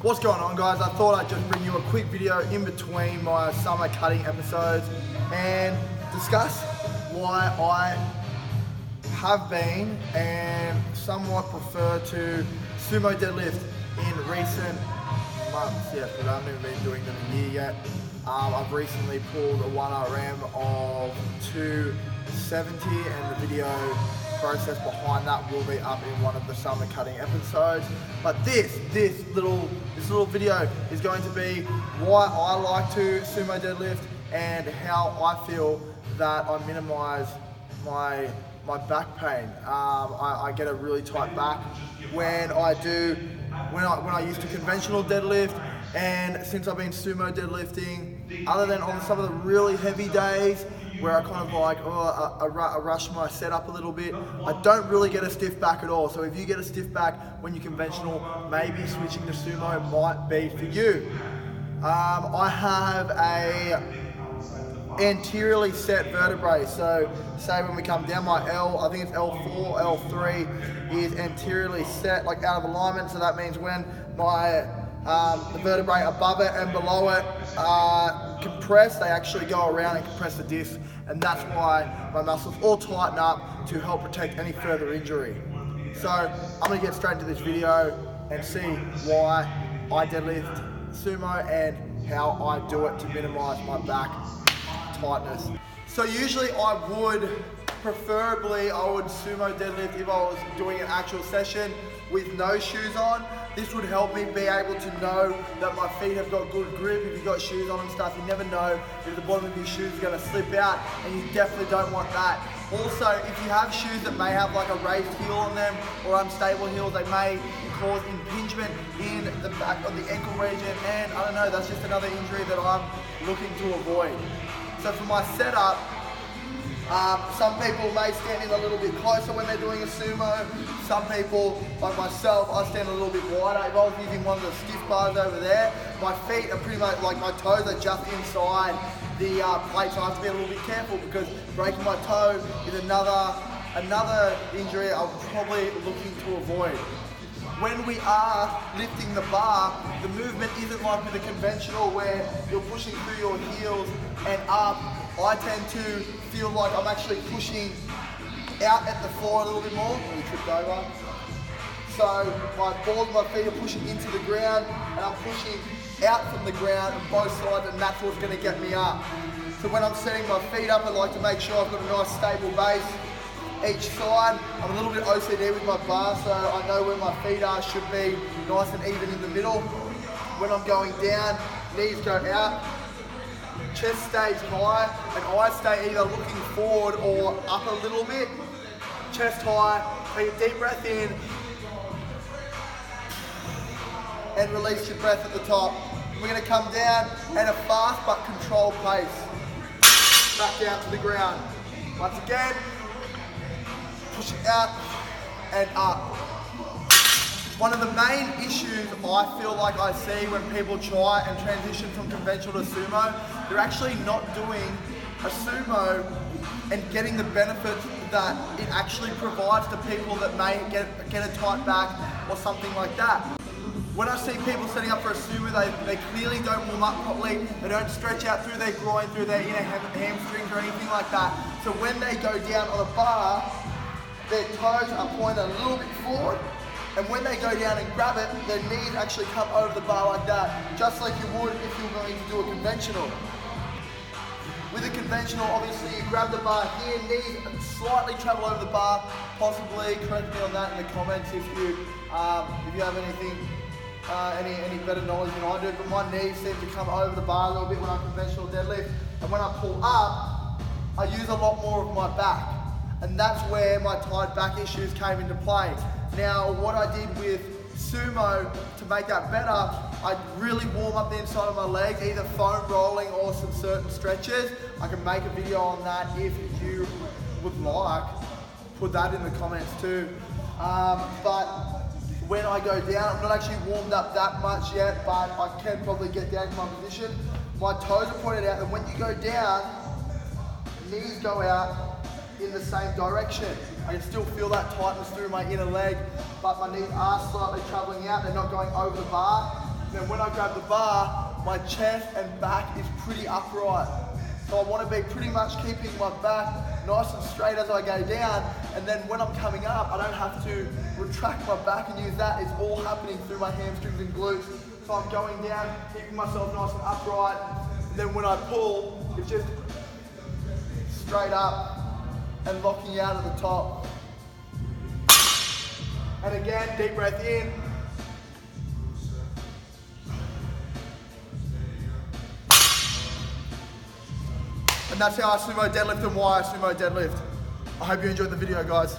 What's going on, guys? I thought I'd just bring you a quick video in between my summer cutting episodes and discuss why I have been and somewhat prefer to sumo deadlift in recent months. Yes, but I haven't even been doing them a year yet. I've recently pulled a 1RM of 270 and the video process behind that will be up in one of the summer cutting episodes. But this little video is going to be why I like to sumo deadlift and how I feel that I minimize my back pain. I get a really tight back when I used to conventional deadlift, and since I've been sumo deadlifting, other than on some of the really heavy days where I kind of like, I rush my setup a little bit, I don't really get a stiff back at all. So if you get a stiff back when you're conventional, maybe switching to sumo might be for you. I have a anteriorly set vertebrae. So say when we come down, my L, I think it's L4, L3 is anteriorly set, like out of alignment. So that means when my the vertebrae above it and below it compress, they actually go around and compress the disc, and that's why my muscles all tighten up to help protect any further injury. So I'm going to get straight into this video and see why I deadlift sumo and how I do it to minimize my back tightness. So usually I would sumo deadlift if I was doing an actual session with no shoes on. This would help me be able to know that my feet have got good grip. If you've got shoes on and stuff, you never know if the bottom of your shoes is going to slip out, and you definitely don't want that. Also, if you have shoes that may have like a raised heel on them or unstable heels, they may cause impingement in the back of the ankle region, and I don't know, that's just another injury that I'm looking to avoid. So for my setup, some people may stand in a little bit closer when they're doing a sumo. Some people, like myself, I stand a little bit wider. If I was using one of the stiff bars over there, my feet are pretty much, like my toes are just inside the plate, so I have to be a little bit careful because breaking my toe is another injury I'm probably looking to avoid. When we are lifting the bar, the movement isn't like with a conventional where you're pushing through your heels and up. I tend to feel like I'm actually pushing out at the floor a little bit more. Let me tripped over. So my balls of my feet are pushing into the ground and I'm pushing out from the ground on both sides, and that's what's going to get me up. So when I'm setting my feet up, I like to make sure I've got a nice stable base each side. I'm a little bit OCD with my bar, so I know where my feet are should be nice and even in the middle. When I'm going down, knees go out, chest stays high, and I stay either looking forward or up a little bit. Chest high, take a deep breath in, and release your breath at the top. We're going to come down at a fast but controlled pace. Back down to the ground. Once again, push it out and up. One of the main issues I feel like I see when people try and transition from conventional to sumo, they're actually not doing a sumo and getting the benefits that it actually provides to people that may get a tight back or something like that. When I see people setting up for a sumo, they clearly don't warm up properly. They don't stretch out through their groin, through their inner hamstrings or anything like that. So when they go down on a bar, their toes are pointed a little bit forward, and when they go down and grab it, their knees actually come over the bar like that, just like you would if you were going to do a conventional. With a conventional, obviously you grab the bar here, knees slightly travel over the bar, possibly, correct me on that in the comments if you have anything, any better knowledge than I do, but my knees seem to come over the bar a little bit when I conventional deadlift, and when I pull up, I use a lot more of my back. And that's where my tight back issues came into play. Now, what I did with sumo to make that better, I really warm up the inside of my legs, either foam rolling or some certain stretches. I can make a video on that if you would like. Put that in the comments too. But when I go down, I'm not actually warmed up that much yet, but I can probably get down to my position. My toes are pointed out, and when you go down, knees go out in the same direction. I can still feel that tightness through my inner leg, but my knees are slightly traveling out. They're not going over the bar. Then when I grab the bar, my chest and back is pretty upright. So I want to be pretty much keeping my back nice and straight as I go down, and then when I'm coming up, I don't have to retract my back and use that. It's all happening through my hamstrings and glutes. So I'm going down, keeping myself nice and upright, and then when I pull, it's just straight up and locking out at the top. And again, deep breath in. And that's how I sumo deadlift and why I sumo deadlift. I hope you enjoyed the video, guys.